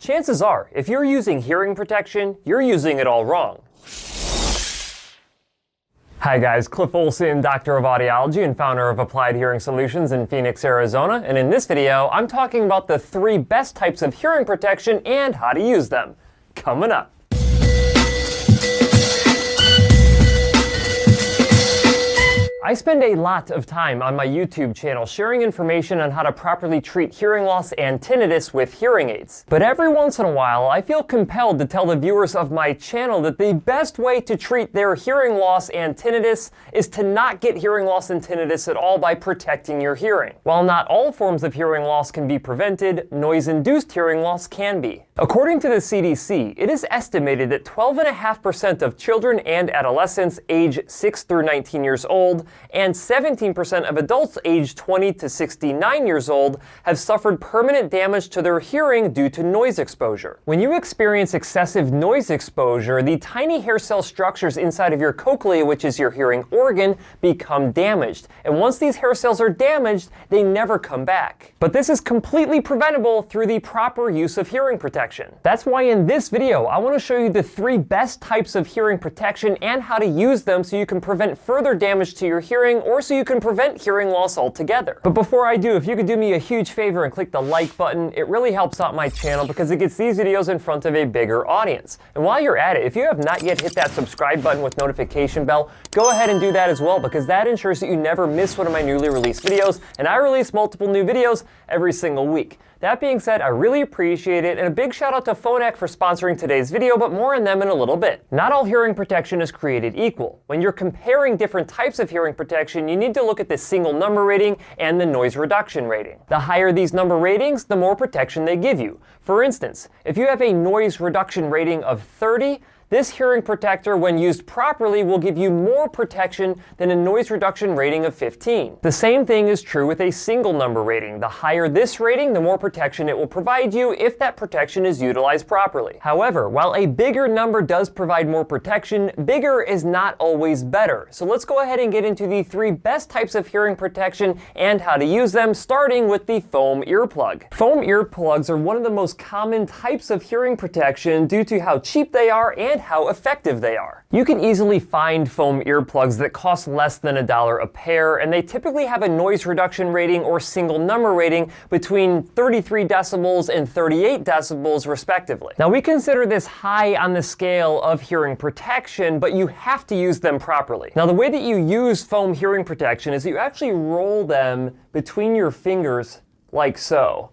chances are, if you're using hearing protection, you're using it all wrong. Hi guys, Cliff Olson, Doctor of Audiology and founder of Applied Hearing Solutions in Phoenix, Arizona. And in this video, I'm talking about the 3 best types of hearing protection and how to use them. Coming up. I spend a lot of time on my YouTube channel sharing information on how to properly treat hearing loss and tinnitus with hearing aids. But every once in a while, I feel compelled to tell the viewers of my channel that the best way to treat their hearing loss and tinnitus is to not get hearing loss and tinnitus at all by protecting your hearing. While not all forms of hearing loss can be prevented, noise-induced hearing loss can be. According to the CDC, it is estimated that 12.5% of children and adolescents age 6 through 19 years old and 17% of adults aged 20 to 69 years old have suffered permanent damage to their hearing due to noise exposure. When you experience excessive noise exposure, the tiny hair cell structures inside of your cochlea, which is your hearing organ, become damaged. And once these hair cells are damaged, they never come back. But this is completely preventable through the proper use of hearing protection. That's why in this video, I want to show you the 3 best types of hearing protection and how to use them so you can prevent further damage to your hearing or so you can prevent hearing loss altogether. But before I do, if you could do me a huge favor and click the like button, it really helps out my channel because it gets these videos in front of a bigger audience. And while you're at it, if you have not yet hit that subscribe button with notification bell, go ahead and do that as well because that ensures that you never miss one of my newly released videos, and I release multiple new videos every single week. That being said, I really appreciate it, and a big shout out to Phonak for sponsoring today's video, but more on them in a little bit. Not all hearing protection is created equal. When you're comparing different types of hearing protection, you need to look at the single number rating and the noise reduction rating. The higher these number ratings, the more protection they give you. For instance, if you have a noise reduction rating of 30, this hearing protector, when used properly, will give you more protection than a noise reduction rating of 15. The same thing is true with a single number rating. The higher this rating, the more protection it will provide you if that protection is utilized properly. However, while a bigger number does provide more protection, bigger is not always better. So let's go ahead and get into the 3 best types of hearing protection and how to use them, starting with the foam earplug. Foam earplugs are one of the most common types of hearing protection due to how cheap they are and how effective they are. You can easily find foam earplugs that cost less than $1 a pair, and they typically have a noise reduction rating or single number rating between 33 decibels and 38 decibels respectively. Now we consider this high on the scale of hearing protection, but you have to use them properly. Now the way that you use foam hearing protection is you actually roll them between your fingers like so.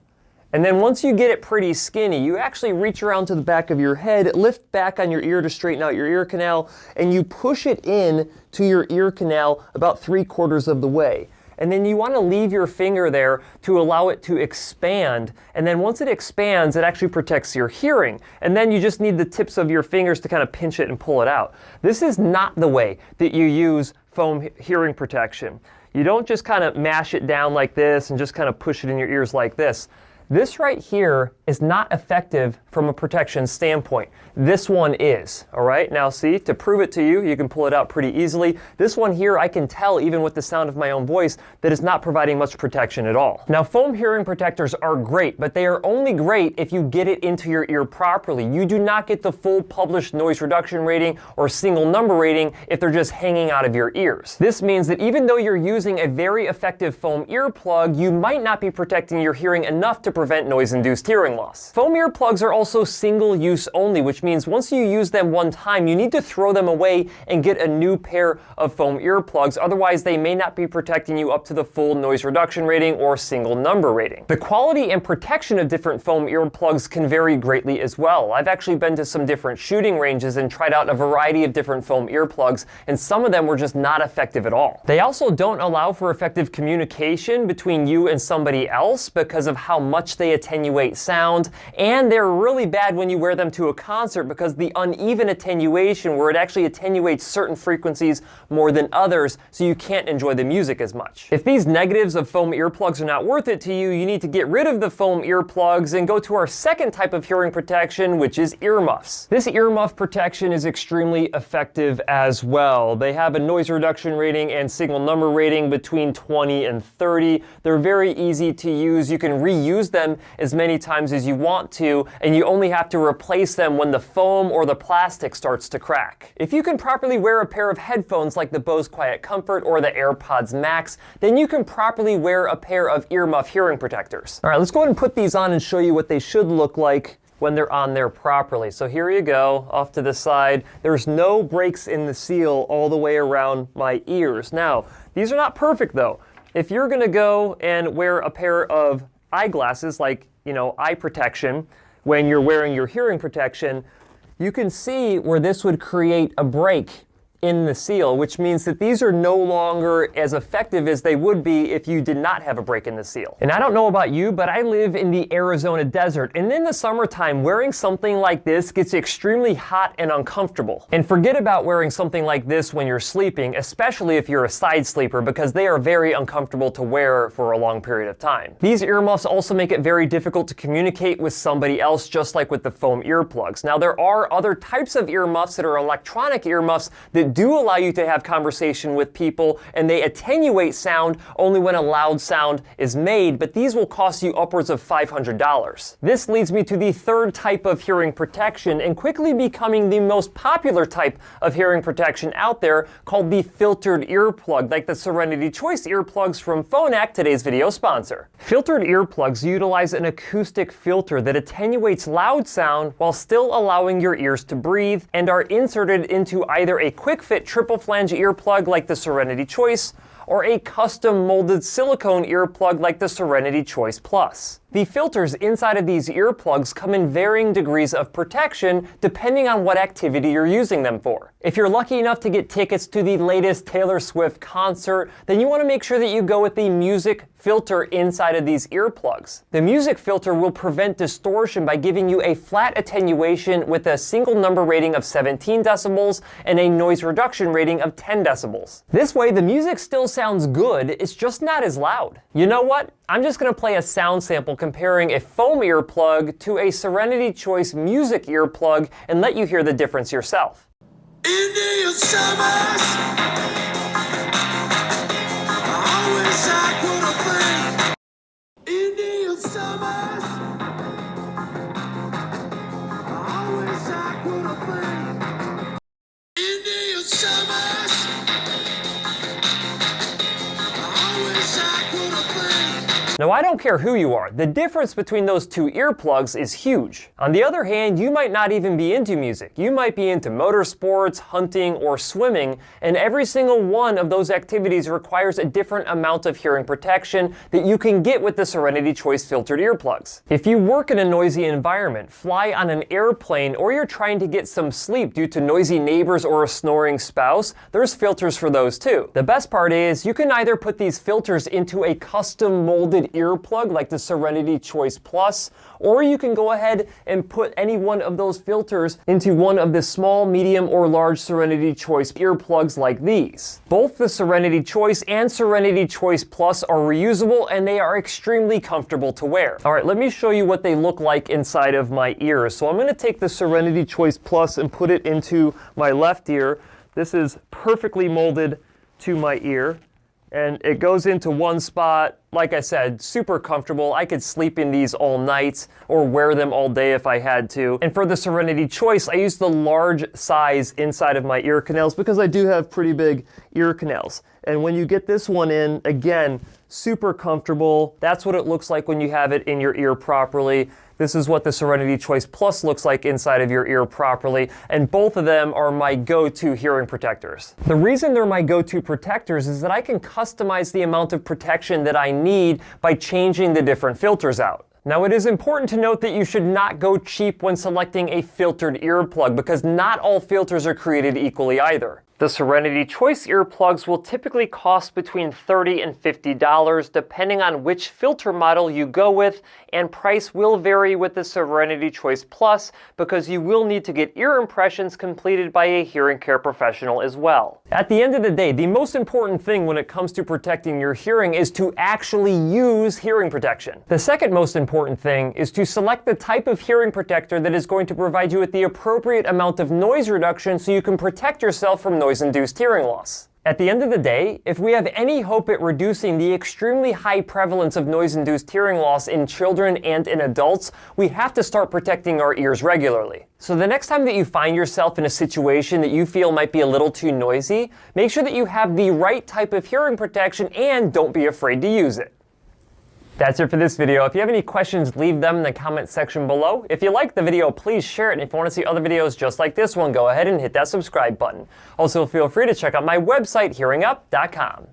And then once you get it pretty skinny, you actually reach around to the back of your head, lift back on your ear to straighten out your ear canal, and you push it in to your ear canal about 3/4 of the way. And then you want to leave your finger there to allow it to expand. And then once it expands, it actually protects your hearing. And then you just need the tips of your fingers to kind of pinch it and pull it out. This is not the way that you use foam hearing protection. You don't just kind of mash it down like this and just kind of push it in your ears like this. This right here is not effective from a protection standpoint. This one is, all right? Now see, to prove it to you, you can pull it out pretty easily. This one here, I can tell even with the sound of my own voice that it's not providing much protection at all. Now foam hearing protectors are great, but they are only great if you get it into your ear properly. You do not get the full published noise reduction rating or single number rating if they're just hanging out of your ears. This means that even though you're using a very effective foam earplug, you might not be protecting your hearing enough to prevent noise-induced hearing loss. Foam earplugs are also single-use only, which means once you use them one time, you need to throw them away and get a new pair of foam earplugs. Otherwise, they may not be protecting you up to the full noise reduction rating or single number rating. The quality and protection of different foam earplugs can vary greatly as well. I've actually been to some different shooting ranges and tried out a variety of different foam earplugs, and some of them were just not effective at all. They also don't allow for effective communication between you and somebody else because of how much they attenuate sound, and they're really bad when you wear them to a concert because the uneven attenuation where it actually attenuates certain frequencies more than others, so you can't enjoy the music as much. If these negatives of foam earplugs are not worth it to you, you need to get rid of the foam earplugs and go to our second type of hearing protection, which is earmuffs. This earmuff protection is extremely effective as well. They have a noise reduction rating and signal number rating between 20 and 30. They're very easy to use. You can reuse them them as many times as you want to, and you only have to replace them when the foam or the plastic starts to crack. If you can properly wear a pair of headphones like the Bose Quiet Comfort or the AirPods Max, then you can properly wear a pair of earmuff hearing protectors. All right, let's go ahead and put these on and show you what they should look like when they're on there properly. So here you go, off to the side. There's no breaks in the seal all the way around my ears. Now, these are not perfect though. If you're gonna go and wear a pair of eyeglasses, like, eye protection, when you're wearing your hearing protection, you can see where this would create a break in the seal, which means that these are no longer as effective as they would be if you did not have a break in the seal. And I don't know about you, but I live in the Arizona desert, and in the summertime, wearing something like this gets extremely hot and uncomfortable. And forget about wearing something like this when you're sleeping, especially if you're a side sleeper, because they are very uncomfortable to wear for a long period of time. These earmuffs also make it very difficult to communicate with somebody else, just like with the foam earplugs. Now, there are other types of earmuffs that are electronic earmuffs that do allow you to have conversation with people, and they attenuate sound only when a loud sound is made, but these will cost you upwards of $500. This leads me to the third type of hearing protection, and quickly becoming the most popular type of hearing protection out there, called the filtered earplug, like the Serenity Choice earplugs from Phonak, today's video sponsor. Filtered earplugs utilize an acoustic filter that attenuates loud sound while still allowing your ears to breathe, and are inserted into either a quick fit triple flange earplug like the Serenity Choice, or a custom molded silicone earplug like the Serenity Choice Plus. The filters inside of these earplugs come in varying degrees of protection depending on what activity you're using them for. If you're lucky enough to get tickets to the latest Taylor Swift concert, then you want to make sure that you go with the music filter inside of these earplugs. The music filter will prevent distortion by giving you a flat attenuation with a single number rating of 17 decibels and a noise reduction rating of 10 decibels. This way, the music still sounds good, it's just not as loud. You know what? I'm just going to play a sound sample comparing a foam earplug to a Serenity Choice music earplug and let you hear the difference yourself. Indian summers, I wish I could have been. Indian summers, I wish I could have been. Indian summers, I wish I could have been. Now, I don't care who you are, the difference between those two earplugs is huge. On the other hand, you might not even be into music. You might be into motorsports, hunting, or swimming, and every single one of those activities requires a different amount of hearing protection that you can get with the Serenity Choice filtered earplugs. If you work in a noisy environment, fly on an airplane, or you're trying to get some sleep due to noisy neighbors or a snoring spouse, there's filters for those too. The best part is you can either put these filters into a custom molded earplug like the Serenity Choice Plus, or you can go ahead and put any one of those filters into one of the small, medium, or large Serenity Choice earplugs like these. Both the Serenity Choice and Serenity Choice Plus are reusable, and they are extremely comfortable to wear. All right, let me show you what they look like inside of my ears. So I'm going to take the Serenity Choice Plus and put it into my left ear. This is perfectly molded to my ear, and it goes into one spot. Like I said, super comfortable. I could sleep in these all night or wear them all day if I had to. And for the Serenity Choice, I use the large size inside of my ear canals because I do have pretty big ear canals. And when you get this one in, again, super comfortable. That's what it looks like when you have it in your ear properly. This is what the Serenity Choice Plus looks like inside of your ear properly, and both of them are my go-to hearing protectors. The reason they're my go-to protectors is that I can customize the amount of protection that I need by changing the different filters out. Now, it is important to note that you should not go cheap when selecting a filtered earplug because not all filters are created equally either. The Serenity Choice earplugs will typically cost between $30 and $50 depending on which filter model you go with, and price will vary with the Serenity Choice Plus because you will need to get ear impressions completed by a hearing care professional as well. At the end of the day, the most important thing when it comes to protecting your hearing is to actually use hearing protection. The second most important thing is to select the type of hearing protector that is going to provide you with the appropriate amount of noise reduction so you can protect yourself from noise-induced hearing loss. At the end of the day, if we have any hope at reducing the extremely high prevalence of noise-induced hearing loss in children and in adults, we have to start protecting our ears regularly. So the next time that you find yourself in a situation that you feel might be a little too noisy, make sure that you have the right type of hearing protection and don't be afraid to use it. That's it for this video. If you have any questions, leave them in the comment section below. If you liked the video, please share it. And if you want to see other videos just like this one, go ahead and hit that subscribe button. Also, feel free to check out my website, hearingup.com.